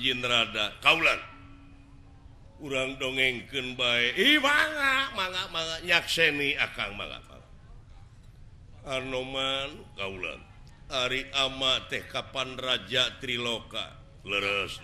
Panjinrada kaulan urang dongengkeun bae mangga nyakseni akang mangga Anoman kaulan Ari ama teh kapan Raja Triloka leres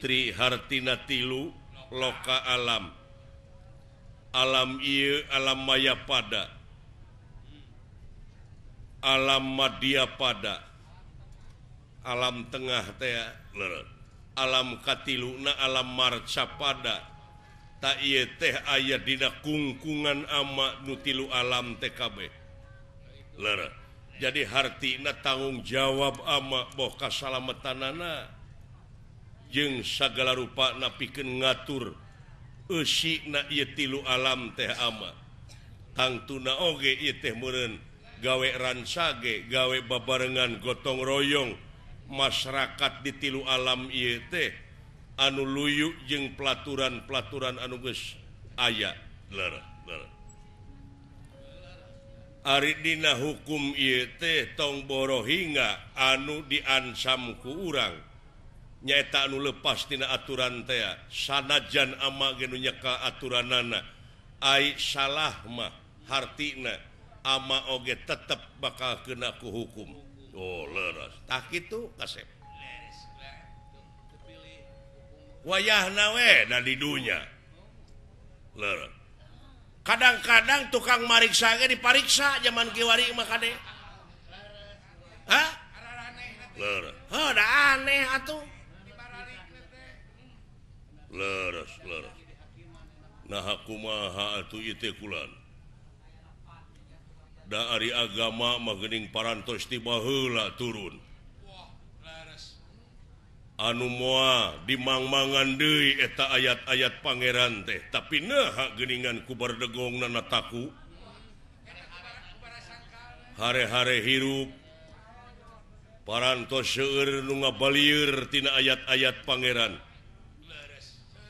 Tri Hartina tilu loka alam ieu alam maya pada alam madya pada alam tengah teh alam katiluna alam marca pada tak ieu teh aya dina kungkungan ama nu tilu alam TKB leres jadi hartina tanggung jawab ama boh kasalamatanana jeung sagala rupa napikeun ngatur eusina ieu tilu alam teh ama tangtuna oge ieu teh meureun gawe ransage gawe babarengan gotong royong masyarakat di tilu alam ieu teh anu luyu jeung pelaturan-pelaturan anu geus aya leureuh ari dina hukum ieu teh tong borohinga anu diansam ku urang nyaeta anu lepas tina aturan teh sanajan ama ge nu nyeka aturanana ai salah mah hartina ama oge tetep bakal kena ku hukum leres tah kitu kasep wayahna we da di dunya leres kadang-kadang tukang mariksa ge dipariksa zaman kiwari mah kade hah leres da aneh atuh leres nah kumaha atuh ieu teh kulan da ari agama mah geuning parantos ti baheula turun anu moal dimangmangan deui eta ayat-ayat pangeran teh tapi naha geuningan ku bardegongna nataku hare-hare hirup parantos seueur nu ngabalieur tina ayat-ayat pangeran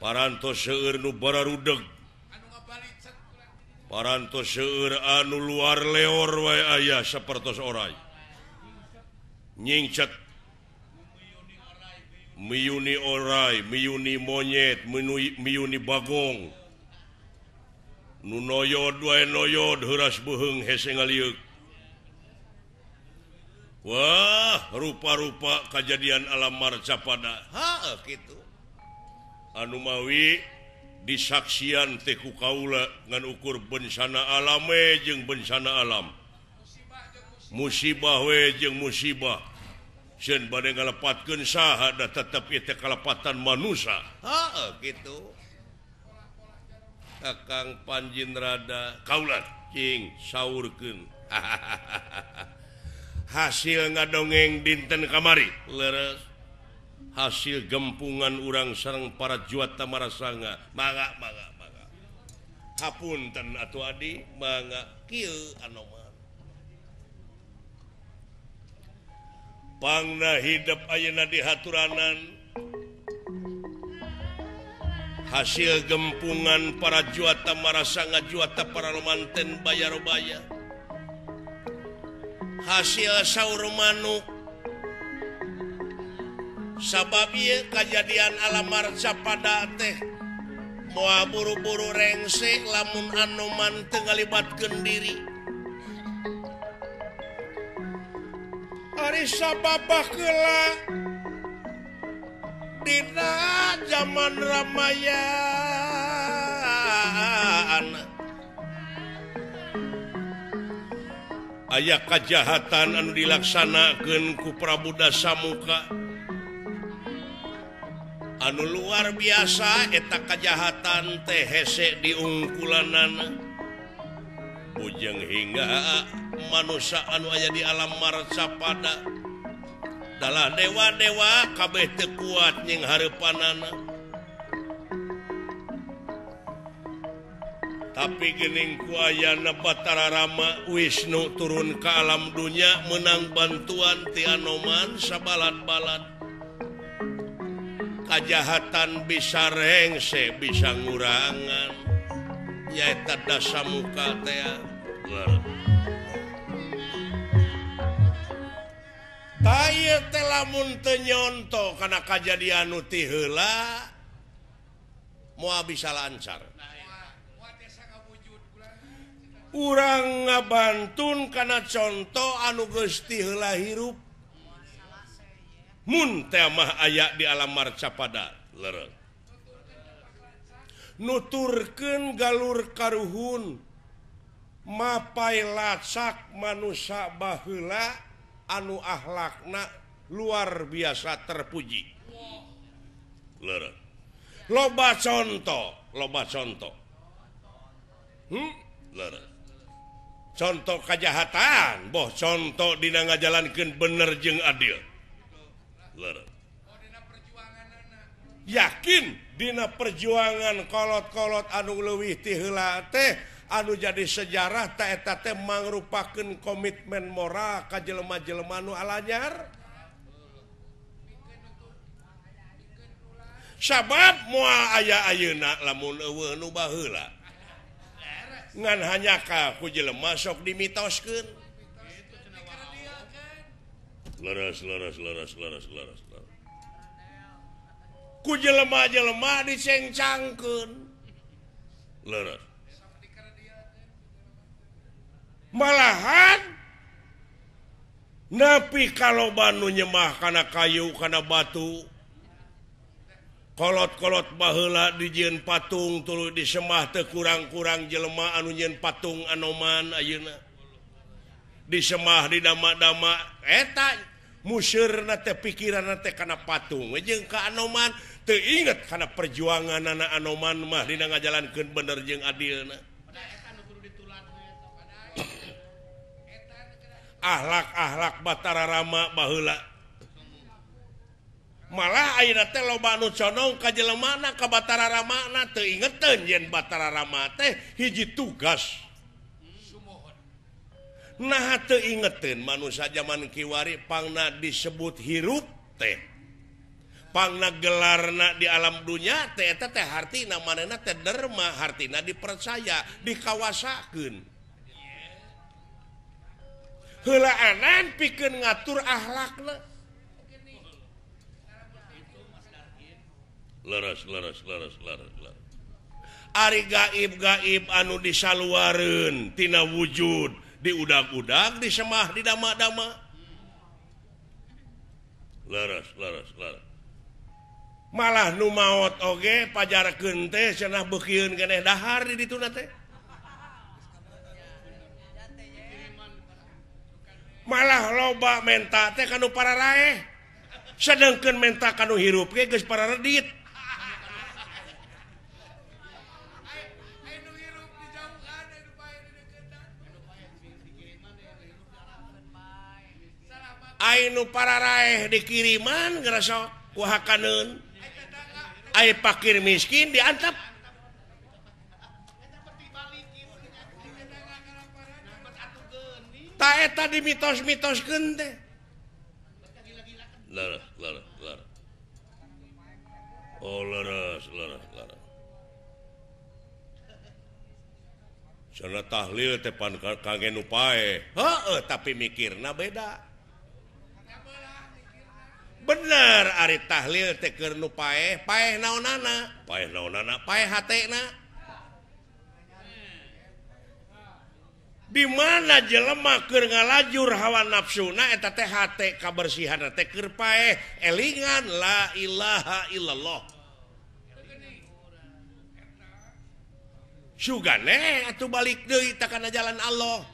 parantos seueur nu bararudeg parantos seueur anu luar leor wae aya sapertos oray nyingcet miyuni oray miyuni monyet miyuni bagong nu noyod wae noyod heuras beuheung hese ngaliuk wah rupa-rupa kejadian alam marca pada kitu anu mawi disaksian teh ku kaula ngan ukur bencana alam jeung bencana alam musibah we jeung musibah sieun bade ngalepatkeun saha da tetep ieu teh kalepatan manusia kitu Kakang Panjinrada kaula cing saurkeun hasil ngadongeng dinten kamari leres hasil gempungan urang sareng para juata marasanga mangga hapunten atuh adi mangga kieu Anoman pangna hidup ayeuna di haturanan hasil gempungan para juata marasanga juata para lomanten bayar-bayar hasil saur manuk sabab ieu kejadian alam marca pada teh moal buru-buru rengse lamun Anoman teu ngalibatkeun diri ari sababah heula dina zaman Ramayana aya kajahatan anu dilaksanakeun ku Prabu Dasamuka anu luar biasa eta kajahatan teh hese diungkulanana bujang hingga manusia anu aya di alam marca pada dalah dewa-dewa kabeh teu kuat nying hareupanana tapi geuning ku ayana Batara Rama Wisnu turun ke alam dunya menang bantuan ti Anoman sabalad-balad kajahatan bisa rengse bisa ngurangan nyaeta Dasamuka teh lamun teu nyonto kana kajadian nu ti heula moal bisa lancar. Urang ngabantun kana contoh anu geus ti heula hirup. Mun teh mah aya di alam marcapada leureuh. Nuturkeun galur karuhun mapai lacak manusia baheula anu akhlakna luar biasa terpuji. Leureuh. Loba contoh. Leureuh. Contoh kajahatan, boh contoh dina ngajalankeun bener jeung adil. Leureuh. Yakin dina perjuangan kolot-kolot anu leuwih ti heula teh anu jadi sejarah ta eta teh mangrupakeun komitmen moral ka jelema-jelema nu alanyar. Sabab moal aya ayeuna lamun eueuh nu baheula ngan hanya ka ku jelema sok dimitoskeun. Leres. Ku jelema-jelema dicengcangkeun. Leres. Malahan napi kalau banu nyemah kana kayu kana batu kolot-kolot baheula dijieun patung tuluy disemah teu kurang-kurang jelema anu nyieun patung Anoman ayeuna disemah di dama-dama eta musyeurna teh pikiranna teh kana patung jeung ka Anoman teu inget kana perjuangan anak Anoman mah dina ngajalankeun bener jeung adilna. Ahlak-ahlak Batara Rama baheula malah ayeuna teh loba anu condong ka jelemana ka Batara Ramana teu ingeteun yen Batara Rama teh hiji tugas. Nah teu ingeteun manusia zaman kiwari pangna disebut hirup teh. Pangna gelarna di alam dunia teh eta teh hartina manehna teh derma, hartina dipercaya, dikawasakeun. Heulaanan pikeun ngatur akhlakna. Leres. Ari gaib anu disaluareun tina wujud diudag-udag disemah di dama-dama. Leres. Malah nu maot oge pajarkeun teh cenah beukieun keneh dahar di dituna teh. Malah loba menta teh kanu pararaeh. Sedengkeun menta kanu hirup ge geus pararedit. Ainu pararaeh dikiriman ngerasa kuhakaneun. Ai fakir miskin diantep. Ta eta dimitos-mitoskeun teh. Leres. Oh leres. Cenah tahlil teh pan kangge nu paeh. Heueuh tapi mikirna beda. Bener ari tahlil teh keur nu paeh naonana? Paeh hatena. Di mana jelema keur ngalajur hawa nafsuna eta teh hate kabersihanna teh keur paeh elingan la ilaha illallah. Sugane atuh balik deui ta kana jalan Allah.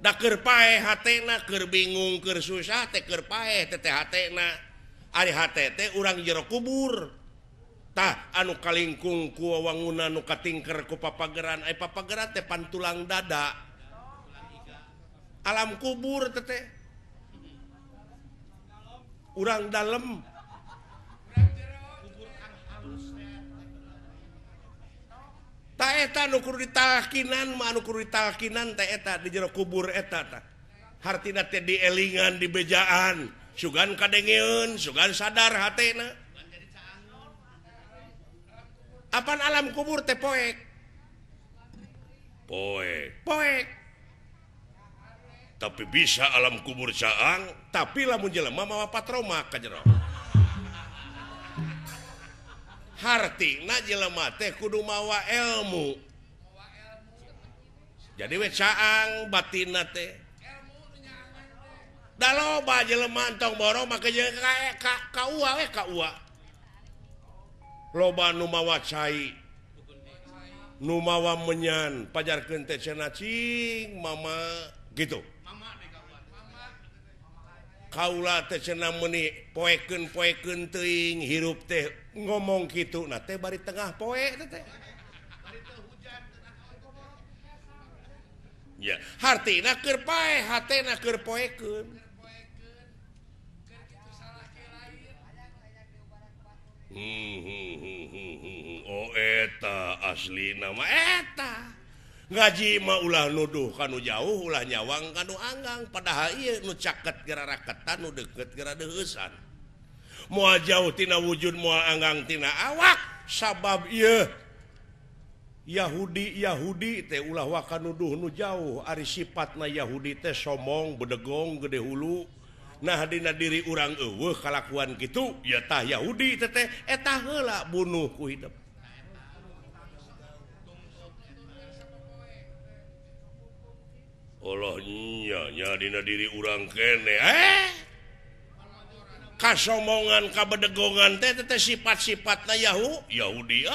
Da keur paeh hatena keur bingung keur susah teh keur paeh teh hatena. Ari hate teh urang jero kubur. Tah anu kalingkung ku wangunan nu katingker ku papageran ai papageran teh pantulang dada alam kubur teh urang dalem ta eta nu kudu ditalkinan mah anu kudu ditalkinan teh eta di jero kubur eta tah hartina teh dielingan dibejaan sugan kadengeun sugan sadar hatena. Apan alam kubur teh poek. tapi bisa alam kubur caang tapi lamun jelema mawa patroma ka jero hartina jelema teh kudu mawa ilmu jadi we caang batinna teh da loba jelema entong borong make jeung ka uwa we ka uwa loba nu mawa cai nu mawa menyan pajarkeun teh cenah cing mama gitu kaula teh cenah meuni poekeun teuing hirup teh ngomong kitu na teh bari tengah poe teh ya hartina keur pae hatena keur poekeun oh eta asli nama eta ngaji mah ulah nuduh kanu jauh ulah nyawang kanu anggang padahal ieu nu caket geura raketan nu deukeut geura deueusan moal jauh tina wujud moal anggang tina awak sabab ieu Yahudi teh ulah waka nuduh nu jauh ari sifatna Yahudi teh somong bedegong gede hulu nah dina diri urang eueuh kalakuan kitu ya tah Yahudi teh eta heula bunuh ku hidup Allah nya dina diri urang kene kasomongan kabedegongan teh sifat-sifatna Yahudi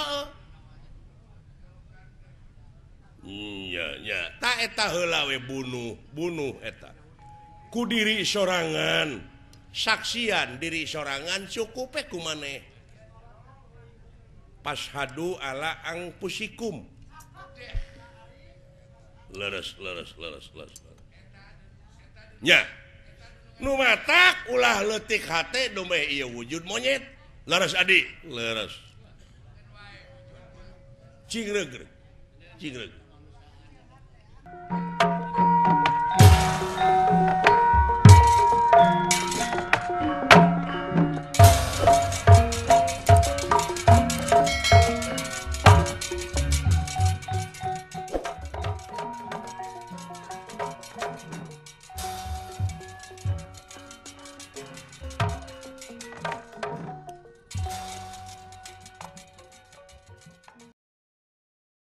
nya ta eta heula we bunuh eta ku diri sorangan saksian diri sorangan cukup ku maneh pashadu ala angpusikum leres nya nu matak ulah leutik hate domeh ieu wujud monyet leres adi leres cingreg